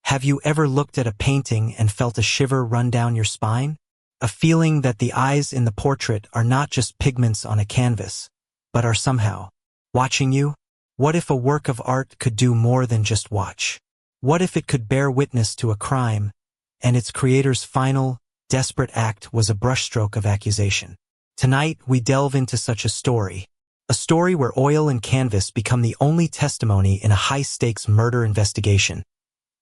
Have you ever looked at a painting and felt a shiver run down your spine? A feeling that the eyes in the portrait are not just pigments on a canvas, but are somehow watching you? What if a work of art could do more than just watch? What if it could bear witness to a crime, and its creator's final, desperate act was a brushstroke of accusation? Tonight, we delve into such a story where oil and canvas become the only testimony in a high-stakes murder investigation,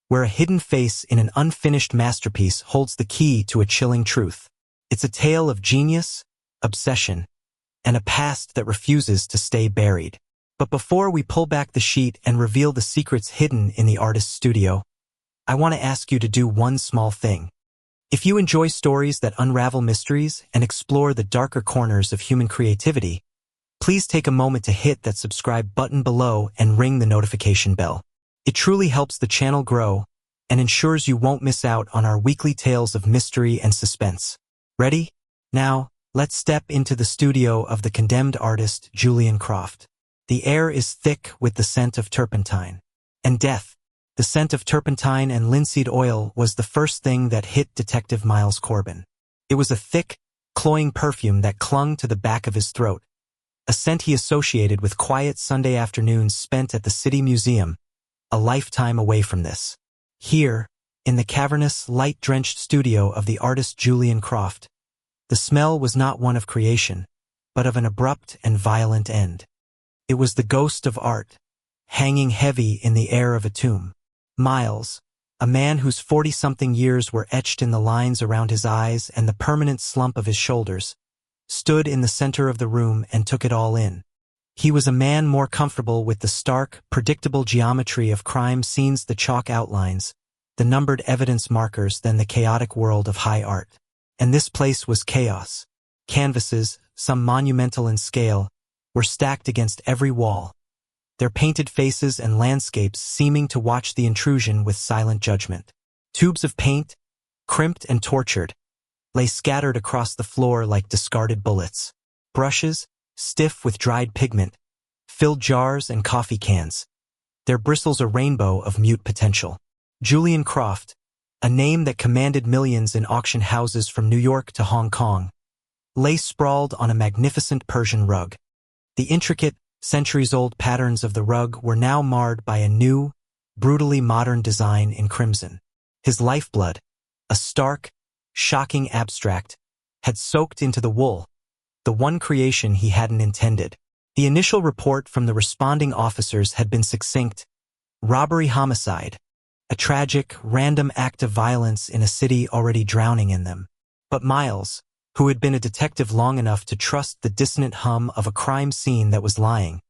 where a hidden face in an unfinished masterpiece holds the key to a chilling truth. It's a tale of genius, obsession, and a past that refuses to stay buried. But before we pull back the sheet and reveal the secrets hidden in the artist's studio, I want to ask you to do one small thing. If you enjoy stories that unravel mysteries and explore the darker corners of human creativity, please take a moment to hit that subscribe button below and ring the notification bell. It truly helps the channel grow and ensures you won't miss out on our weekly tales of mystery and suspense. Ready? Now, let's step into the studio of the condemned artist Julian Croft. The air is thick with the scent of turpentine and death. The scent of turpentine and linseed oil was the first thing that hit Detective Miles Corbin. It was a thick, cloying perfume that clung to the back of his throat, a scent he associated with quiet Sunday afternoons spent at the City Museum, a lifetime away from this. Here, in the cavernous, light-drenched studio of the artist Julian Croft, the smell was not one of creation, but of an abrupt and violent end. It was the ghost of art, hanging heavy in the air of a tomb. Miles, a man whose 40-something years were etched in the lines around his eyes and the permanent slump of his shoulders, stood in the center of the room and took it all in. He was a man more comfortable with the stark, predictable geometry of crime scenes, the chalk outlines, the numbered evidence markers than the chaotic world of high art. And this place was chaos. Canvases, some monumental in scale, were stacked against every wall, their painted faces and landscapes seeming to watch the intrusion with silent judgment. Tubes of paint, crimped and tortured, lay scattered across the floor like discarded bullets. Brushes, stiff with dried pigment, filled jars and coffee cans, their bristles a rainbow of mute potential. Julian Croft, a name that commanded millions in auction houses from New York to Hong Kong, lay sprawled on a magnificent Persian rug. The intricate, centuries-old patterns of the rug were now marred by a new, brutally modern design in crimson. His lifeblood, a stark, shocking abstract, had soaked into the wool, the one creation he hadn't intended. The initial report from the responding officers had been succinct: robbery-homicide, a tragic, random act of violence in a city already drowning in them. But Miles, who had been a detective long enough to trust the dissonant hum of a crime scene that was lying,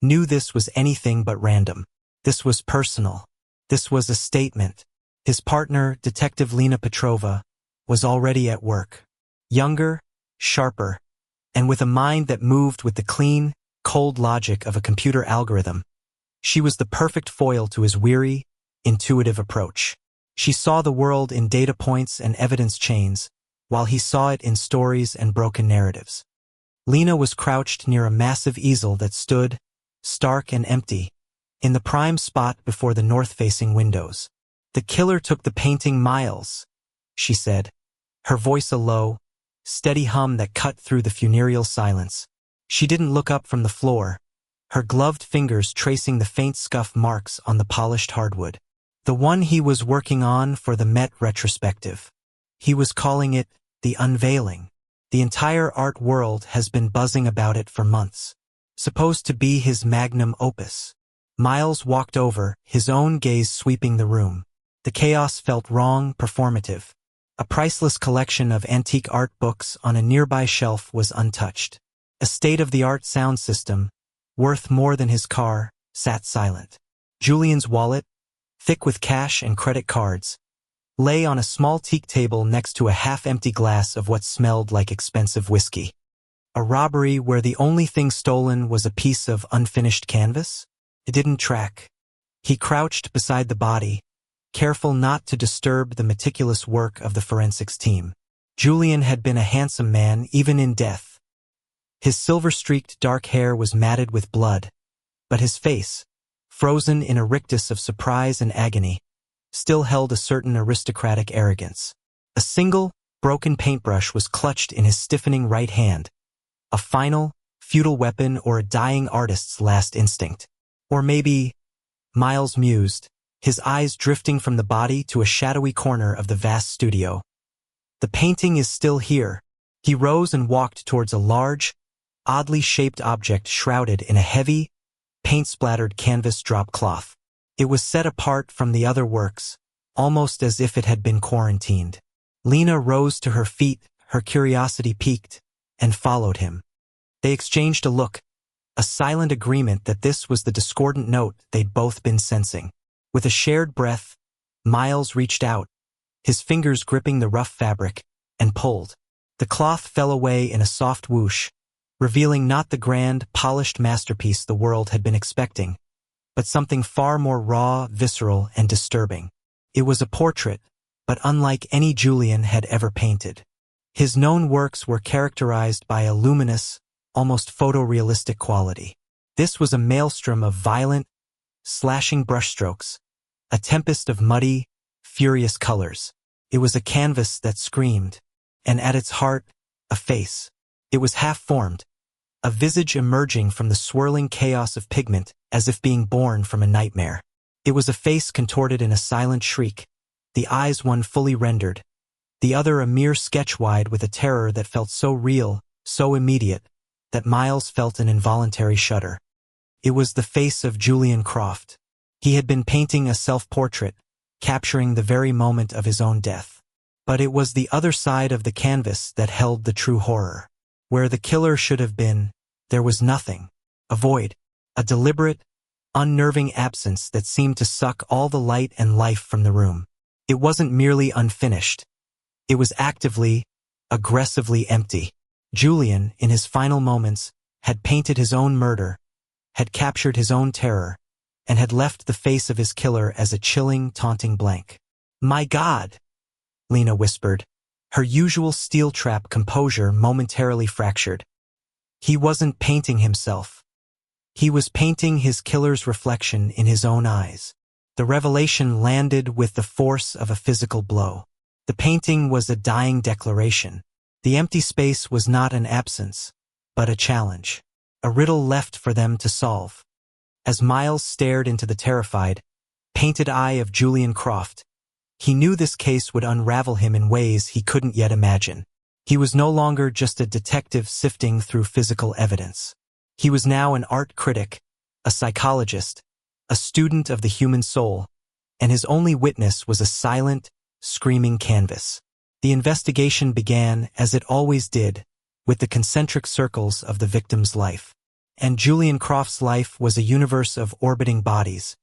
knew this was anything but random. This was personal. This was a statement. His partner, Detective Lena Petrova, was already at work. Younger, sharper, and with a mind that moved with the clean, cold logic of a computer algorithm, she was the perfect foil to his weary, intuitive approach. She saw the world in data points and evidence chains, while he saw it in stories and broken narratives. Lena was crouched near a massive easel that stood, stark and empty, in the prime spot before the north-facing windows. "The killer took the painting, Miles," she said, her voice a low, steady hum that cut through the funereal silence. She didn't look up from the floor, her gloved fingers tracing the faint scuff marks on the polished hardwood. The one he was working on for the Met retrospective. He was calling it the unveiling. The entire art world has been buzzing about it for months. Supposed to be his magnum opus. Miles walked over, his own gaze sweeping the room. The chaos felt wrong, performative. A priceless collection of antique art books on a nearby shelf was untouched. A state-of-the-art sound system, worth more than his car, sat silent. Julian's wallet, thick with cash and credit cards, lay on a small teak table next to a half-empty glass of what smelled like expensive whiskey. A robbery where the only thing stolen was a piece of unfinished canvas? It didn't track. He crouched beside the body, careful not to disturb the meticulous work of the forensics team. Julian had been a handsome man even in death. His silver-streaked dark hair was matted with blood, but his face, frozen in a rictus of surprise and agony, still held a certain aristocratic arrogance. A single, broken paintbrush was clutched in his stiffening right hand, a final, futile weapon or a dying artist's last instinct. Or maybe, Miles mused, his eyes drifting from the body to a shadowy corner of the vast studio. The painting is still here. He rose and walked towards a large, oddly shaped object shrouded in a heavy, paint-splattered canvas drop cloth. It was set apart from the other works, almost as if it had been quarantined. Lena rose to her feet, her curiosity piqued, and followed him. They exchanged a look, a silent agreement that this was the discordant note they'd both been sensing. With a shared breath, Miles reached out, his fingers gripping the rough fabric, and pulled. The cloth fell away in a soft whoosh, revealing not the grand, polished masterpiece the world had been expecting, but something far more raw, visceral, and disturbing. It was a portrait, but unlike any Julian had ever painted. His known works were characterized by a luminous, almost photorealistic quality. This was a maelstrom of violent, slashing brushstrokes, a tempest of muddy, furious colors. It was a canvas that screamed, and at its heart, a face. It was half-formed, a visage emerging from the swirling chaos of pigment as if being born from a nightmare. It was a face contorted in a silent shriek, the eyes one fully rendered, the other a mere sketch wide with a terror that felt so real, so immediate, that Miles felt an involuntary shudder. It was the face of Julian Croft. He had been painting a self-portrait, capturing the very moment of his own death. But it was the other side of the canvas that held the true horror. Where the killer should have been, there was nothing. A void, a deliberate, unnerving absence that seemed to suck all the light and life from the room. It wasn't merely unfinished. It was actively, aggressively empty. Julian, in his final moments, had painted his own murder, had captured his own terror, and had left the face of his killer as a chilling, taunting blank. "My God," Lena whispered, her usual steel-trap composure momentarily fractured. He wasn't painting himself. He was painting his killer's reflection in his own eyes. The revelation landed with the force of a physical blow. The painting was a dying declaration. The empty space was not an absence, but a challenge, a riddle left for them to solve. As Miles stared into the terrified, painted eye of Julian Croft, he knew this case would unravel him in ways he couldn't yet imagine. He was no longer just a detective sifting through physical evidence. He was now an art critic, a psychologist, a student of the human soul, and his only witness was a silent, screaming canvas. The investigation began, as it always did, with the concentric circles of the victim's life. And Julian Croft's life was a universe of orbiting bodies,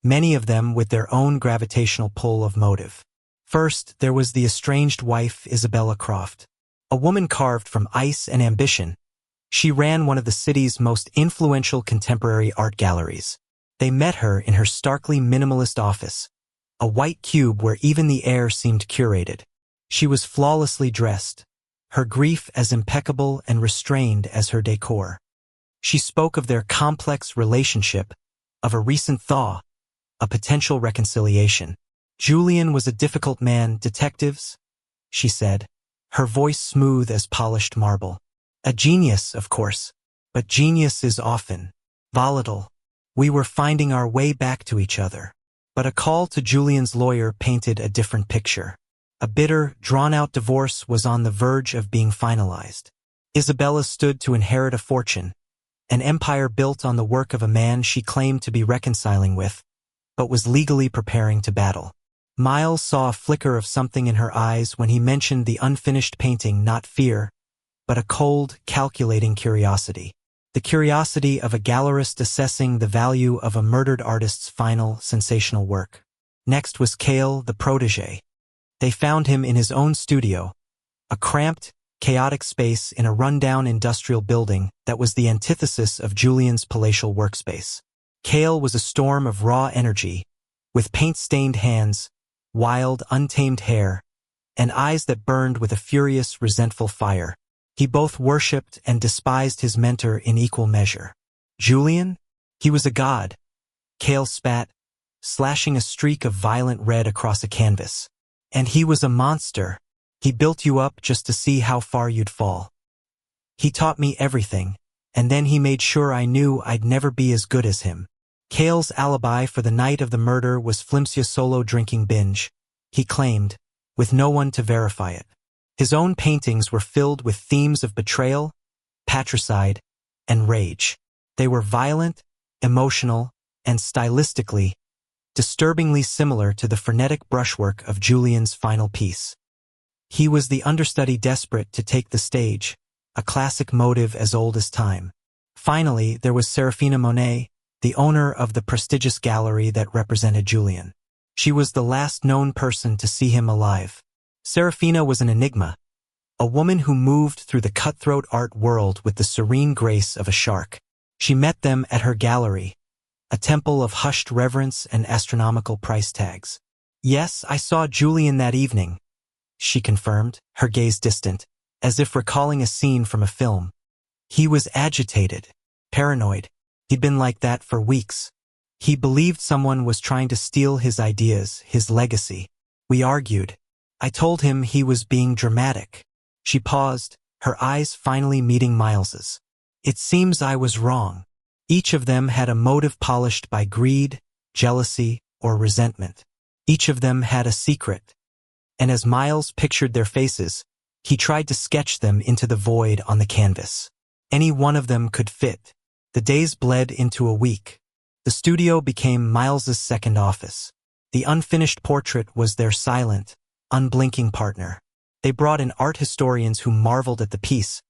many of them with their own gravitational pull of motive. First, there was the estranged wife, Isabella Croft, a woman carved from ice and ambition. She ran one of the city's most influential contemporary art galleries. They met her in her starkly minimalist office, a white cube where even the air seemed curated. She was flawlessly dressed, her grief as impeccable and restrained as her decor. She spoke of their complex relationship, of a recent thaw, a potential reconciliation. Julian was a difficult man, detectives, she said, her voice smooth as polished marble. A genius, of course, but genius is often volatile. We were finding our way back to each other. But a call to Julian's lawyer painted a different picture. A bitter, drawn-out divorce was on the verge of being finalized. Isabella stood to inherit a fortune, an empire built on the work of a man she claimed to be reconciling with, but was legally preparing to battle. Miles saw a flicker of something in her eyes when he mentioned the unfinished painting, not fear, but a cold, calculating curiosity. The curiosity of a gallerist assessing the value of a murdered artist's final, sensational work. Next was Cale, the protégé. They found him in his own studio, a cramped, chaotic space in a rundown industrial building that was the antithesis of Julian's palatial workspace. Cale was a storm of raw energy, with paint-stained hands, wild, untamed hair, and eyes that burned with a furious, resentful fire. He both worshipped and despised his mentor in equal measure. Julian? He was a god. Cale spat, slashing a streak of violent red across a canvas. And he was a monster. He built you up just to see how far you'd fall. He taught me everything, and then he made sure I knew I'd never be as good as him. Cale's alibi for the night of the murder was flimsy solo drinking binge, he claimed, with no one to verify it. His own paintings were filled with themes of betrayal, patricide, and rage. They were violent, emotional, and stylistically, disturbingly similar to the frenetic brushwork of Julien's final piece. He was the understudy desperate to take the stage, a classic motive as old as time. Finally, there was Serafina Monet, the owner of the prestigious gallery that represented Julien. She was the last known person to see him alive. Serafina was an enigma, a woman who moved through the cutthroat art world with the serene grace of a shark. She met them at her gallery, a temple of hushed reverence and astronomical price tags. "Yes, I saw Julien that evening," she confirmed, her gaze distant, as if recalling a scene from a film. "He was agitated, paranoid. He'd been like that for weeks. He believed someone was trying to steal his ideas, his legacy. We argued. I told him he was being dramatic." She paused, her eyes finally meeting Miles's. "It seems I was wrong." Each of them had a motive polished by greed, jealousy, or resentment. Each of them had a secret. And as Miles pictured their faces, he tried to sketch them into the void on the canvas. Any one of them could fit. The days bled into a week. The studio became Miles's second office. The unfinished portrait was their silent, unblinking partner. They brought in art historians who marveled at the piece,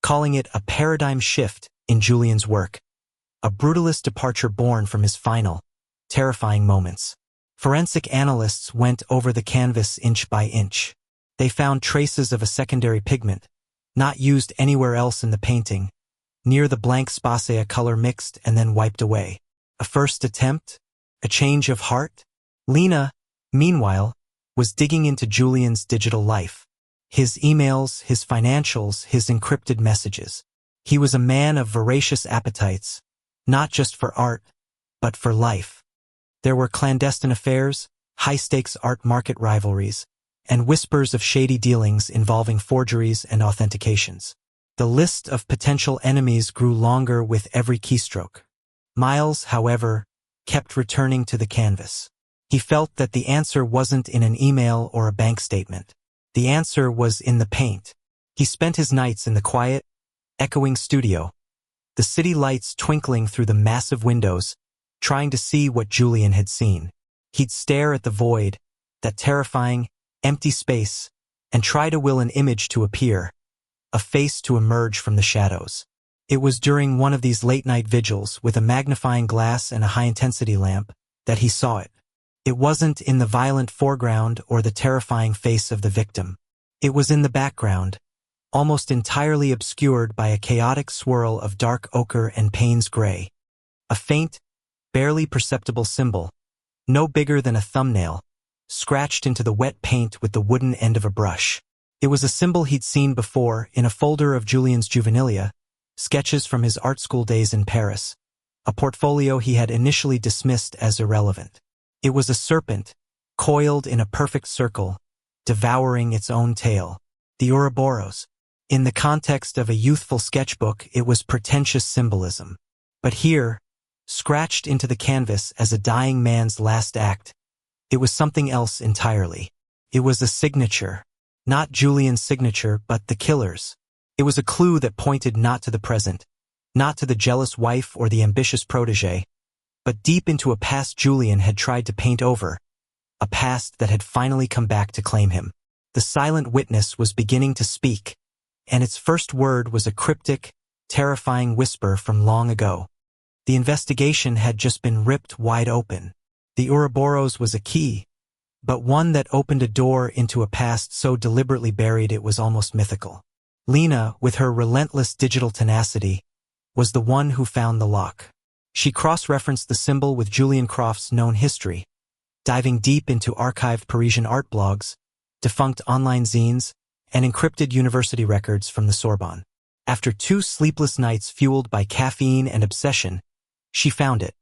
calling it a paradigm shift in Julien's work, a brutalist departure born from his final, terrifying moments. Forensic analysts went over the canvas inch by inch. They found traces of a secondary pigment, not used anywhere else in the painting, near the blank space, a color mixed and then wiped away. A first attempt? A change of heart? Lena, meanwhile, was digging into Julien's digital life. His emails, his financials, his encrypted messages. He was a man of voracious appetites, not just for art, but for life. There were clandestine affairs, high-stakes art market rivalries, and whispers of shady dealings involving forgeries and authentications. The list of potential enemies grew longer with every keystroke. Miles, however, kept returning to the canvas. He felt that the answer wasn't in an email or a bank statement. The answer was in the paint. He spent his nights in the quiet, echoing studio, the city lights twinkling through the massive windows, trying to see what Julien had seen. He'd stare at the void, that terrifying, empty space, and try to will an image to appear, a face to emerge from the shadows. It was during one of these late-night vigils with a magnifying glass and a high-intensity lamp that he saw it. It wasn't in the violent foreground or the terrifying face of the victim. It was in the background, almost entirely obscured by a chaotic swirl of dark ochre and Payne's gray. A faint, barely perceptible symbol, no bigger than a thumbnail, scratched into the wet paint with the wooden end of a brush. It was a symbol he'd seen before in a folder of Julien's juvenilia, sketches from his art school days in Paris, a portfolio he had initially dismissed as irrelevant. It was a serpent, coiled in a perfect circle, devouring its own tail. The Ouroboros. In the context of a youthful sketchbook, it was pretentious symbolism. But here, scratched into the canvas as a dying man's last act, it was something else entirely. It was a signature. Not Julien's signature, but the killer's. It was a clue that pointed not to the present, not to the jealous wife or the ambitious protégé, but deep into a past Julien had tried to paint over, a past that had finally come back to claim him. The silent witness was beginning to speak, and its first word was a cryptic, terrifying whisper from long ago. The investigation had just been ripped wide open. The Ouroboros was a key, but one that opened a door into a past so deliberately buried it was almost mythical. Lena, with her relentless digital tenacity, was the one who found the lock. She cross-referenced the symbol with Julien Croft's known history, diving deep into archived Parisian art blogs, defunct online zines, and encrypted university records from the Sorbonne. After 2 sleepless nights fueled by caffeine and obsession, she found it.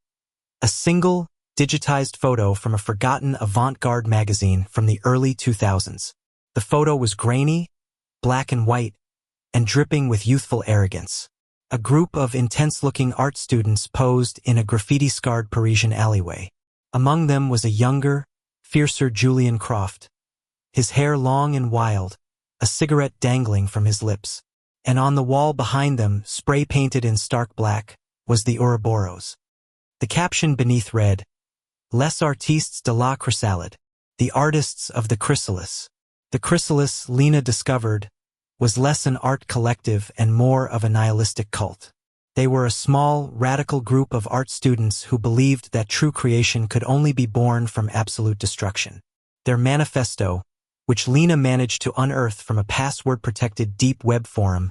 A single, digitized photo from a forgotten avant-garde magazine from the early 2000s. The photo was grainy, black and white, and dripping with youthful arrogance. A group of intense-looking art students posed in a graffiti-scarred Parisian alleyway. Among them was a younger, fiercer Julian Croft, his hair long and wild, a cigarette dangling from his lips. And on the wall behind them, spray-painted in stark black, was the Ouroboros. The caption beneath read, Les artistes de la chrysalide, the artists of the chrysalis. The chrysalis, Lena discovered, was less an art collective and more of a nihilistic cult. They were a small, radical group of art students who believed that true creation could only be born from absolute destruction. Their manifesto, which Lena managed to unearth from a password-protected deep web forum,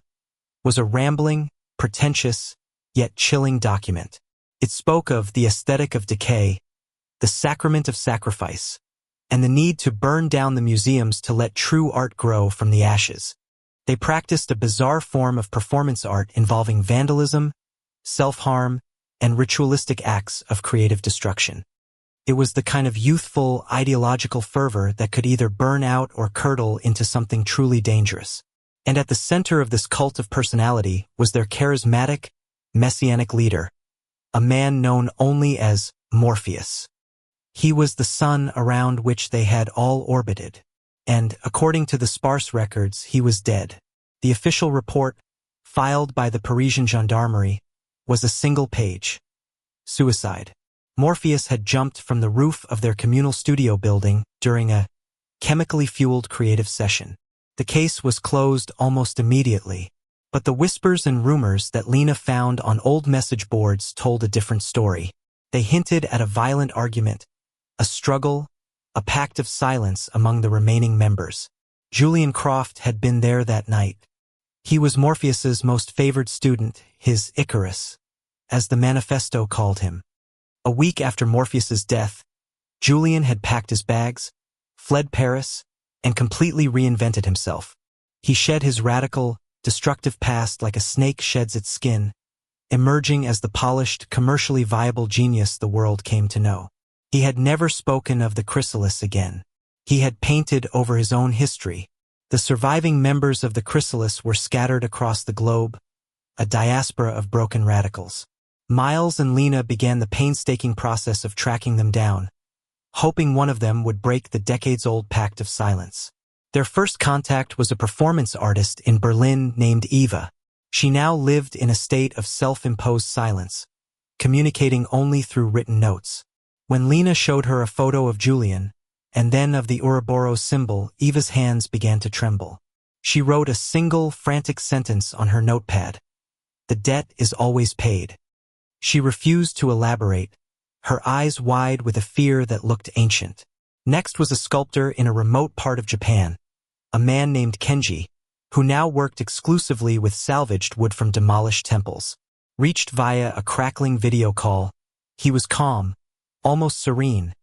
was a rambling, pretentious, yet chilling document. It spoke of the aesthetic of decay, the sacrament of sacrifice, and the need to burn down the museums to let true art grow from the ashes. They practiced a bizarre form of performance art involving vandalism, self-harm, and ritualistic acts of creative destruction. It was the kind of youthful, ideological fervor that could either burn out or curdle into something truly dangerous. And at the center of this cult of personality was their charismatic, messianic leader, a man known only as Morpheus. He was the sun around which they had all orbited, and, according to the sparse records, he was dead. The official report, filed by the Parisian gendarmerie, was a single page. Suicide. Morpheus had jumped from the roof of their communal studio building during a chemically fueled creative session. The case was closed almost immediately, but the whispers and rumors that Lena found on old message boards told a different story. They hinted at a violent argument, a struggle, a pact of silence among the remaining members. Julian Croft had been there that night. He was Morpheus's most favored student, his Icarus, as the manifesto called him. A week after Morpheus's death, Julian had packed his bags, fled Paris, and completely reinvented himself. He shed his radical, destructive past like a snake sheds its skin, emerging as the polished, commercially viable genius the world came to know. He had never spoken of the chrysalis again. He had painted over his own history. The surviving members of the chrysalis were scattered across the globe, a diaspora of broken radicals. Miles and Lena began the painstaking process of tracking them down, hoping one of them would break the decades-old pact of silence. Their first contact was a performance artist in Berlin named Eva. She now lived in a state of self-imposed silence, communicating only through written notes. When Lena showed her a photo of Julian, and then of the Ouroboros symbol, Eva's hands began to tremble. She wrote a single, frantic sentence on her notepad. The debt is always paid. She refused to elaborate, her eyes wide with a fear that looked ancient. Next was a sculptor in a remote part of Japan, a man named Kenji, who now worked exclusively with salvaged wood from demolished temples. Reached via a crackling video call, he was calm, almost serene,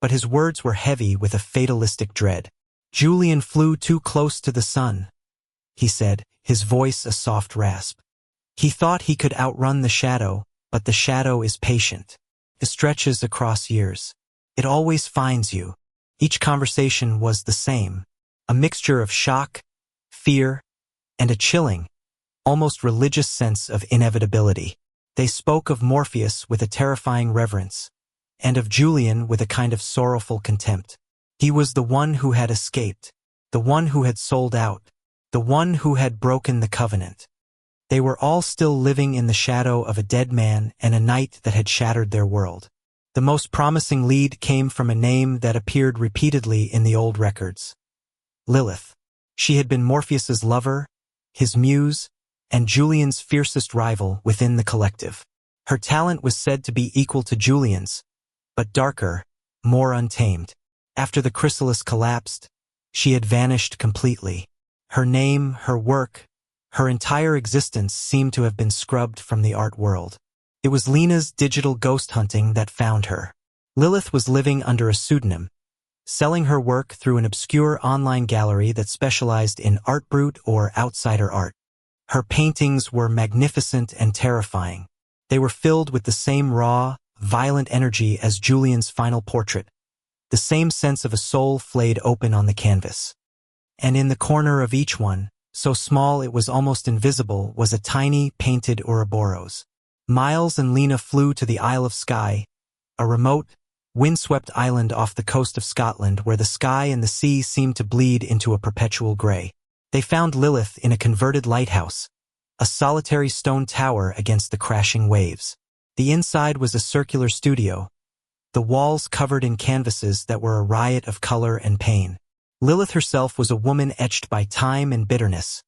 but his words were heavy with a fatalistic dread. Julian flew too close to the sun, he said, his voice a soft rasp. He thought he could outrun the shadow, but the shadow is patient. It stretches across years. It always finds you. Each conversation was the same, a mixture of shock, fear, and a chilling, almost religious sense of inevitability. They spoke of Morpheus with a terrifying reverence, and of Julian with a kind of sorrowful contempt. He was the one who had escaped, the one who had sold out, the one who had broken the covenant. They were all still living in the shadow of a dead man and a night that had shattered their world. The most promising lead came from a name that appeared repeatedly in the old records. Lilith. She had been Morpheus's lover, his muse, and Julian's fiercest rival within the collective. Her talent was said to be equal to Julian's, but darker, more untamed. After the chrysalis collapsed, she had vanished completely. Her name, her work, her entire existence seemed to have been scrubbed from the art world. It was Lena's digital ghost hunting that found her. Lilith was living under a pseudonym, selling her work through an obscure online gallery that specialized in art brut or outsider art. Her paintings were magnificent and terrifying. They were filled with the same raw, violent energy as Julian's final portrait, the same sense of a soul flayed open on the canvas. And in the corner of each one, so small it was almost invisible, was a tiny, painted Ouroboros. Miles and Lena flew to the Isle of Skye, a remote, windswept island off the coast of Scotland where the sky and the sea seemed to bleed into a perpetual gray. They found Lilith in a converted lighthouse, a solitary stone tower against the crashing waves. The inside was a circular studio, the walls covered in canvases that were a riot of color and pain. Lilith herself was a woman etched by time and bitterness,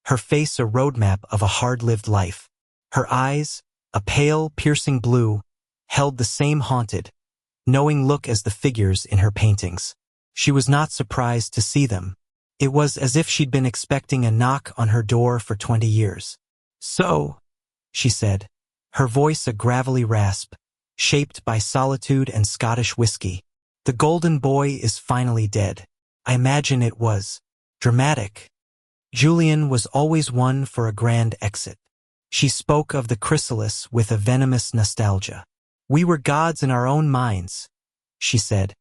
her face a roadmap of a hard-lived life. Her eyes, a pale, piercing blue, held the same haunted, knowing look as the figures in her paintings. She was not surprised to see them. It was as if she'd been expecting a knock on her door for 20 years. "So," she said, her voice a gravelly rasp, shaped by solitude and Scottish whiskey. "The golden boy is finally dead." I imagine it was dramatic. Julian was always one for a grand exit. She spoke of the chrysalis with a venomous nostalgia. "We were gods in our own minds," she said,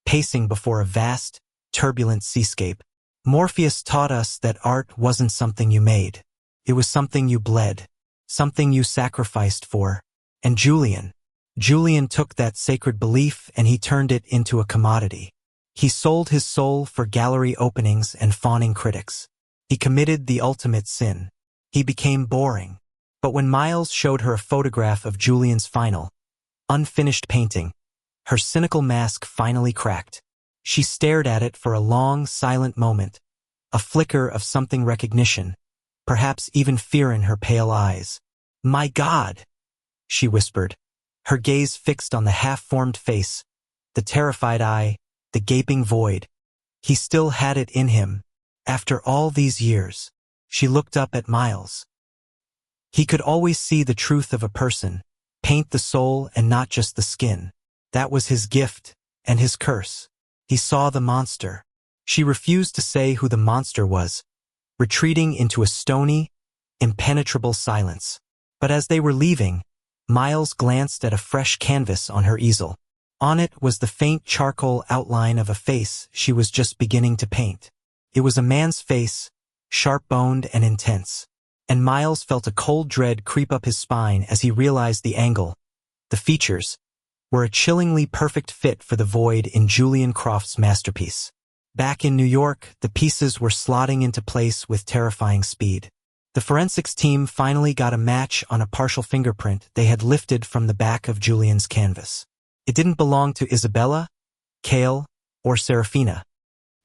pacing before a vast, turbulent seascape. "Morpheus taught us that art wasn't something you made. It was something you bled, something you sacrificed for. And Julian took that sacred belief and he turned it into a commodity. He sold his soul for gallery openings and fawning critics. He committed the ultimate sin. He became boring." But when Miles showed her a photograph of Julian's final, unfinished painting, her cynical mask finally cracked. She stared at it for a long, silent moment, a flicker of something recognition, perhaps even fear in her pale eyes. "My God," she whispered, her gaze fixed on the half-formed face, the terrified eye, the gaping void. He still had it in him, after all these years. She looked up at Miles. He could always see the truth of a person, paint the soul and not just the skin. That was his gift and his curse. He saw the monster. She refused to say who the monster was, retreating into a stony, impenetrable silence. But as they were leaving, Miles glanced at a fresh canvas on her easel. On it was the faint charcoal outline of a face she was just beginning to paint. It was a man's face, sharp-boned and intense. And Miles felt a cold dread creep up his spine as he realized the angle, the features, were a chillingly perfect fit for the void in Julian Croft's masterpiece. Back in New York, the pieces were slotting into place with terrifying speed. The forensics team finally got a match on a partial fingerprint they had lifted from the back of Julian's canvas. It didn't belong to Isabella, Cale, or Serafina.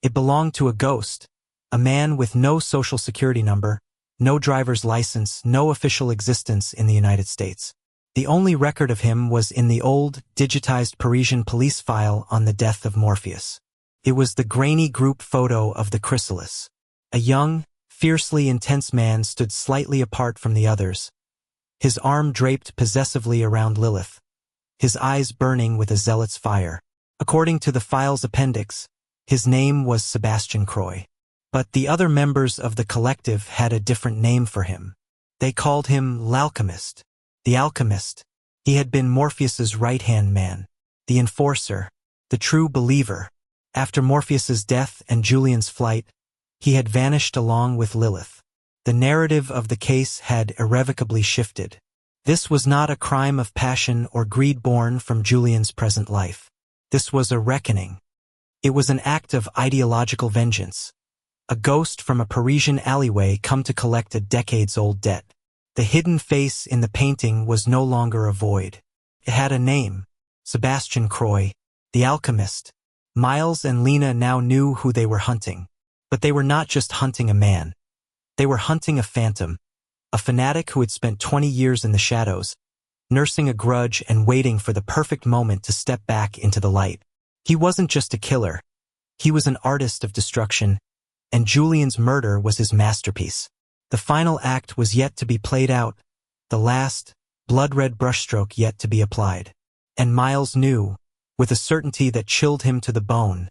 It belonged to a ghost, a man with no social security number, no driver's license, no official existence in the United States. The only record of him was in the old, digitized Parisian police file on the death of Morpheus. It was the grainy group photo of the chrysalis. A young, fiercely intense man stood slightly apart from the others, his arm draped possessively around Lilith, his eyes burning with a zealot's fire. According to the file's appendix, his name was Sebastian Croix. But the other members of the collective had a different name for him. They called him L'Alchemist. The Alchemist. He had been Morpheus's right-hand man, the enforcer, the true believer. After Morpheus's death and Julian's flight, he had vanished along with Lilith. The narrative of the case had irrevocably shifted. This was not a crime of passion or greed born from Julian's present life. This was a reckoning. It was an act of ideological vengeance. A ghost from a Parisian alleyway come to collect a decades-old debt. The hidden face in the painting was no longer a void. It had a name, Sebastian Croix, the Alchemist. Miles and Lena now knew who they were hunting. But they were not just hunting a man. They were hunting a phantom, a fanatic who had spent 20 years in the shadows, nursing a grudge and waiting for the perfect moment to step back into the light. He wasn't just a killer. He was an artist of destruction, and Julian's murder was his masterpiece. The final act was yet to be played out, the last, blood-red brushstroke yet to be applied. And Miles knew, with a certainty that chilled him to the bone,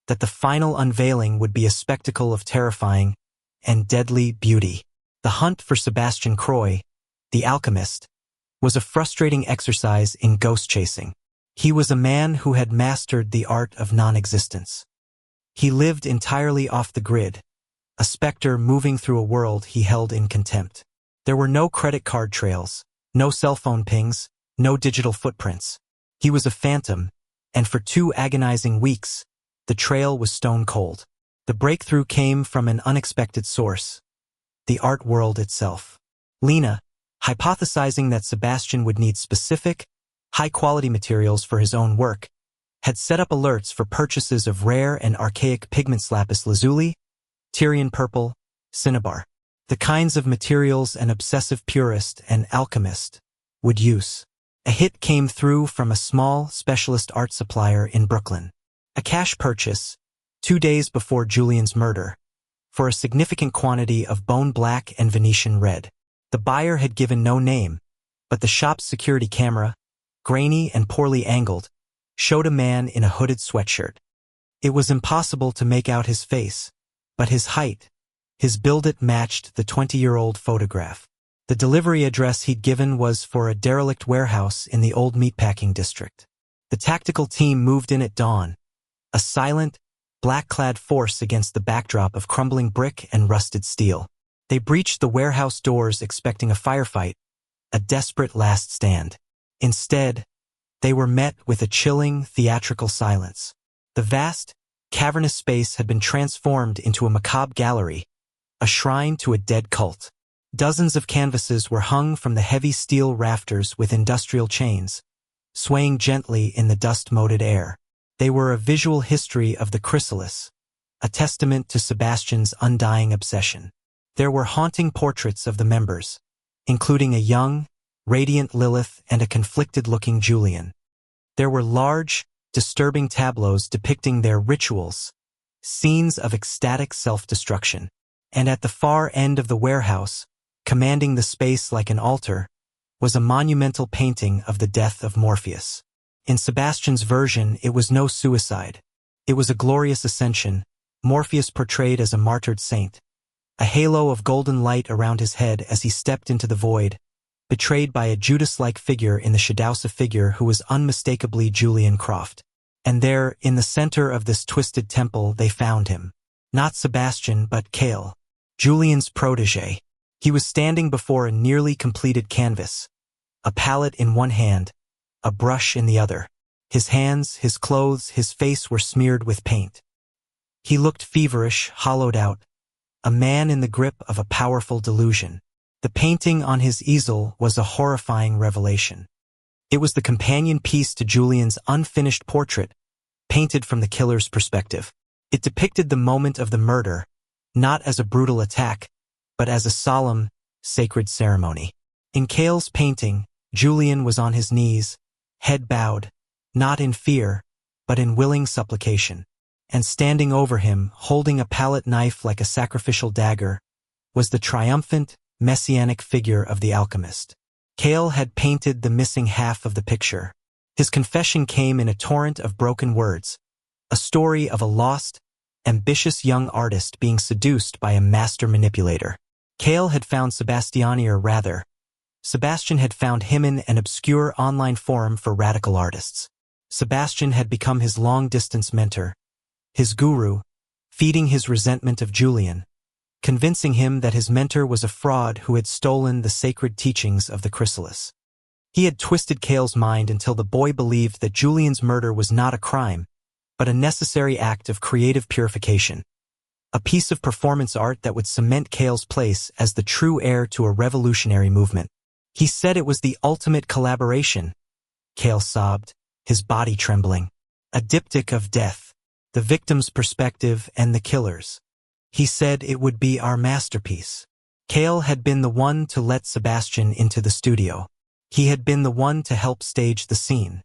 that the final unveiling would be a spectacle of terrifying and deadly beauty. The hunt for Sebastian Croix, the Alchemist, was a frustrating exercise in ghost chasing. He was a man who had mastered the art of non-existence. He lived entirely off the grid, a specter moving through a world he held in contempt. There were no credit card trails, no cell phone pings, no digital footprints. He was a phantom, and for 2 agonizing weeks, the trail was stone cold. The breakthrough came from an unexpected source, the art world itself. Lena, hypothesizing that Sebastian would need specific, high-quality materials for his own work, had set up alerts for purchases of rare and archaic pigments lapis lazuli, Tyrian purple, cinnabar, the kinds of materials an obsessive purist and alchemist would use. A hit came through from a small, specialist art supplier in Brooklyn. A cash purchase, 2 days before Julian's murder, for a significant quantity of bone black and Venetian red. The buyer had given no name, but the shop's security camera, grainy and poorly angled, showed a man in a hooded sweatshirt. It was impossible to make out his face, but his height, his build matched the 20-year-old photograph. The delivery address he'd given was for a derelict warehouse in the old meatpacking district. The tactical team moved in at dawn, a silent, black-clad force against the backdrop of crumbling brick and rusted steel. They breached the warehouse doors expecting a firefight, a desperate last stand. Instead, they were met with a chilling, theatrical silence. The vast, cavernous space had been transformed into a macabre gallery, a shrine to a dead cult. Dozens of canvases were hung from the heavy steel rafters with industrial chains, swaying gently in the dust-moted air. They were a visual history of the chrysalis, a testament to Sebastian's undying obsession. There were haunting portraits of the members, including a young, radiant Lilith and a conflicted-looking Julian. There were large, disturbing tableaus depicting their rituals, scenes of ecstatic self-destruction. And at the far end of the warehouse, commanding the space like an altar, was a monumental painting of the death of Morpheus. In Sebastian's version, it was no suicide. It was a glorious ascension, Morpheus portrayed as a martyred saint, a halo of golden light around his head as he stepped into the void, betrayed by a Judas-like figure in the Shadowsa figure who was unmistakably Julian Croft. And there, in the center of this twisted temple, they found him. Not Sebastian, but Cale, Julian's protégé. He was standing before a nearly completed canvas, a palette in one hand, a brush in the other. His hands, his clothes, his face were smeared with paint. He looked feverish, hollowed out, a man in the grip of a powerful delusion. The painting on his easel was a horrifying revelation. It was the companion piece to Julian's unfinished portrait, painted from the killer's perspective. It depicted the moment of the murder, not as a brutal attack, but as a solemn, sacred ceremony. In Cale's painting, Julian was on his knees, head bowed, not in fear, but in willing supplication. And standing over him, holding a palette knife like a sacrificial dagger, was the triumphant, messianic figure of the alchemist. Cale had painted the missing half of the picture. His confession came in a torrent of broken words, a story of a lost, ambitious young artist being seduced by a master manipulator. Cale had found Sebastiani, or rather, Sebastian had found him in an obscure online forum for radical artists. Sebastian had become his long-distance mentor, his guru, feeding his resentment of Julian, convincing him that his mentor was a fraud who had stolen the sacred teachings of the chrysalis. He had twisted Cale's mind until the boy believed that Julian's murder was not a crime, but a necessary act of creative purification, a piece of performance art that would cement Cale's place as the true heir to a revolutionary movement. He said it was the ultimate collaboration, Cale sobbed, his body trembling. A diptych of death, the victim's perspective and the killer's. He said it would be our masterpiece. Cale had been the one to let Sebastian into the studio. He had been the one to help stage the scene.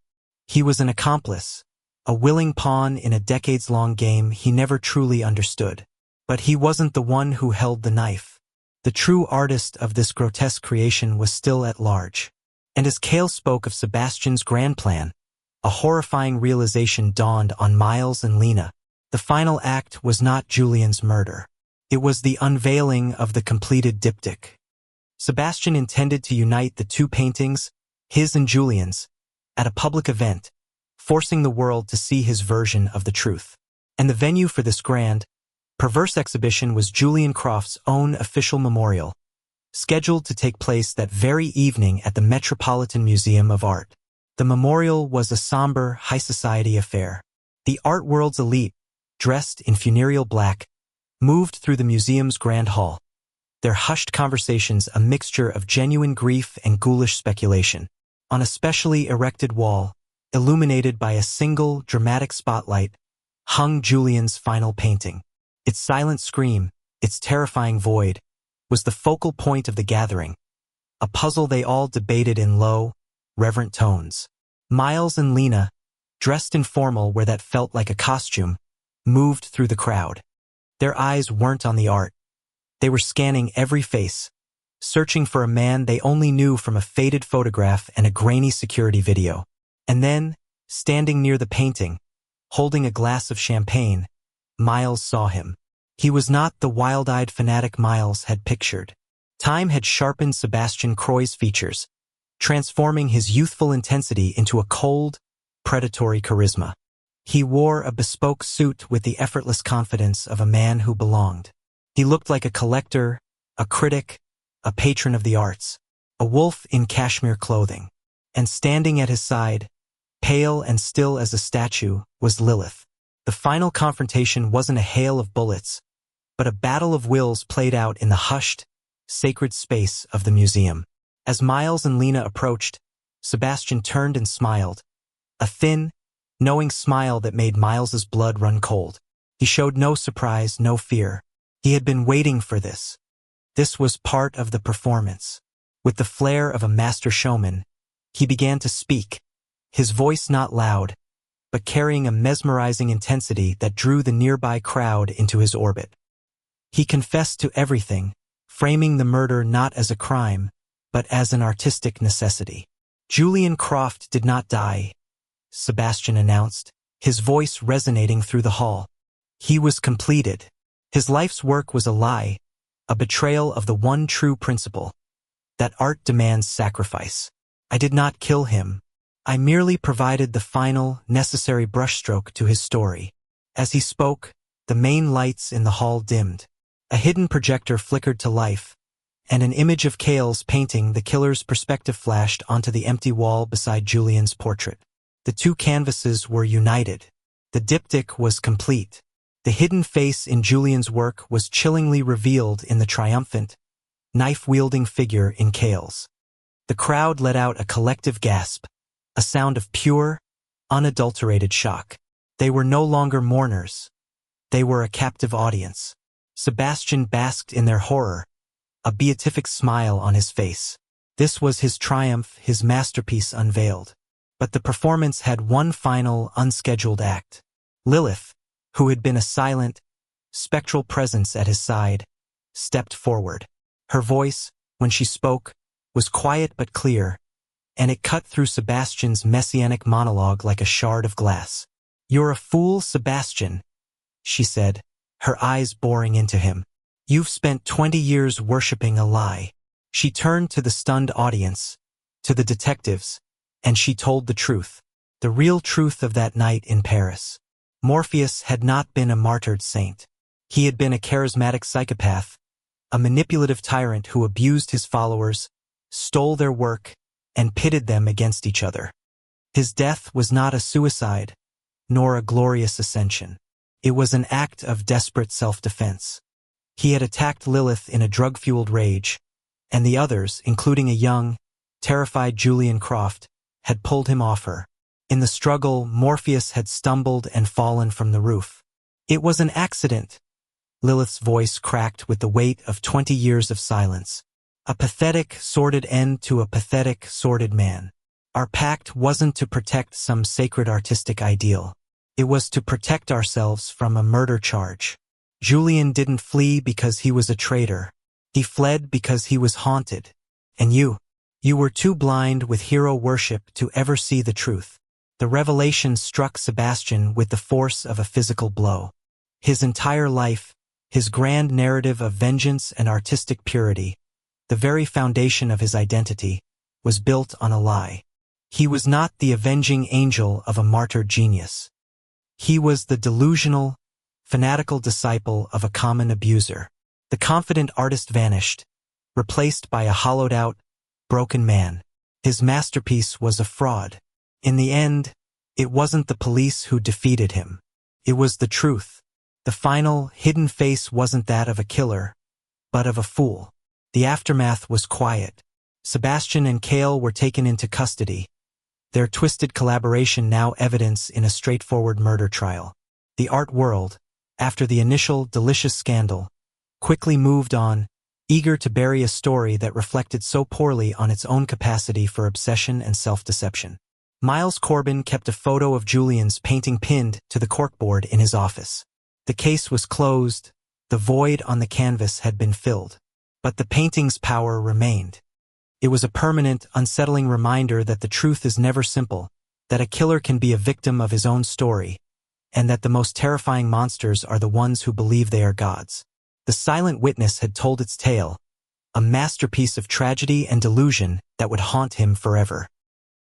He was an accomplice, a willing pawn in a decades-long game he never truly understood. But he wasn't the one who held the knife. The true artist of this grotesque creation was still at large. And as Cale spoke of Sebastian's grand plan, a horrifying realization dawned on Miles and Lena. The final act was not Julian's murder. It was the unveiling of the completed diptych. Sebastian intended to unite the two paintings, his and Julian's, at a public event, forcing the world to see his version of the truth. And the venue for this grand, perverse exhibition was Julian Croft's own official memorial, scheduled to take place that very evening at the Metropolitan Museum of Art. The memorial was a somber, high society affair. The art world's elite, dressed in funereal black, moved through the museum's grand hall, their hushed conversations a mixture of genuine grief and ghoulish speculation. On a specially erected wall, illuminated by a single dramatic spotlight, hung Julian's final painting. Its silent scream, its terrifying void, was the focal point of the gathering, a puzzle they all debated in low, reverent tones. Miles and Lena, dressed in formal where that felt like a costume, moved through the crowd. Their eyes weren't on the art. They were scanning every face, searching for a man they only knew from a faded photograph and a grainy security video. And then, standing near the painting, holding a glass of champagne, Miles saw him. He was not the wild-eyed fanatic Miles had pictured. Time had sharpened Sebastian Croy's features, transforming his youthful intensity into a cold, predatory charisma. He wore a bespoke suit with the effortless confidence of a man who belonged. He looked like a collector, a critic, a patron of the arts, a wolf in cashmere clothing. And standing at his side, pale and still as a statue, was Lilith. The final confrontation wasn't a hail of bullets, but a battle of wills played out in the hushed, sacred space of the museum. As Miles and Lena approached, Sebastian turned and smiled, a thin, knowing smile that made Miles's blood run cold. He showed no surprise, no fear. He had been waiting for this. This was part of the performance. With the flair of a master showman, he began to speak, his voice not loud, but carrying a mesmerizing intensity that drew the nearby crowd into his orbit. He confessed to everything, framing the murder not as a crime, but as an artistic necessity. Julian Croft did not die, Sebastian announced, his voice resonating through the hall. He was completed. His life's work was a lie, a betrayal of the one true principle, that art demands sacrifice. I did not kill him. I merely provided the final, necessary brushstroke to his story. As he spoke, the main lights in the hall dimmed. A hidden projector flickered to life, and an image of Cale's painting the killer's perspective flashed onto the empty wall beside Julian's portrait. The two canvases were united. The diptych was complete. The hidden face in Julian's work was chillingly revealed in the triumphant, knife-wielding figure in Cale's. The crowd let out a collective gasp, a sound of pure, unadulterated shock. They were no longer mourners. They were a captive audience. Sebastian basked in their horror, a beatific smile on his face. This was his triumph, his masterpiece unveiled. But the performance had one final, unscheduled act. Lilith, who had been a silent, spectral presence at his side, stepped forward. Her voice, when she spoke, was quiet but clear, and it cut through Sebastian's messianic monologue like a shard of glass. "You're a fool, Sebastian," she said, her eyes boring into him. "You've spent 20 years worshipping a lie." She turned to the stunned audience, to the detectives, and she told the truth, the real truth of that night in Paris. Morpheus had not been a martyred saint. He had been a charismatic psychopath, a manipulative tyrant who abused his followers, stole their work, and pitted them against each other. His death was not a suicide, nor a glorious ascension. It was an act of desperate self-defense. He had attacked Lilith in a drug-fueled rage, and the others, including a young, terrified Julian Croft, had pulled him off her. In the struggle, Morpheus had stumbled and fallen from the roof. "It was an accident," Lilith's voice cracked with the weight of 20 years of silence. "A pathetic, sordid end to a pathetic, sordid man. Our pact wasn't to protect some sacred artistic ideal. It was to protect ourselves from a murder charge. Julian didn't flee because he was a traitor. He fled because he was haunted. And you were too blind with hero worship to ever see the truth." The revelation struck Sebastian with the force of a physical blow. His entire life, his grand narrative of vengeance and artistic purity, the very foundation of his identity, was built on a lie. He was not the avenging angel of a martyred genius. He was the delusional, fanatical disciple of a common abuser. The confident artist vanished, replaced by a hollowed-out, broken man. His masterpiece was a fraud. In the end, it wasn't the police who defeated him. It was the truth. The final, hidden face wasn't that of a killer, but of a fool. The aftermath was quiet. Sebastian and Cale were taken into custody, their twisted collaboration now evidence in a straightforward murder trial. The art world, after the initial delicious scandal, quickly moved on, eager to bury a story that reflected so poorly on its own capacity for obsession and self-deception. Miles Corbin kept a photo of Julian's painting pinned to the corkboard in his office. The case was closed, the void on the canvas had been filled. But the painting's power remained. It was a permanent, unsettling reminder that the truth is never simple, that a killer can be a victim of his own story, and that the most terrifying monsters are the ones who believe they are gods. The Silent Witness had told its tale, a masterpiece of tragedy and delusion that would haunt him forever.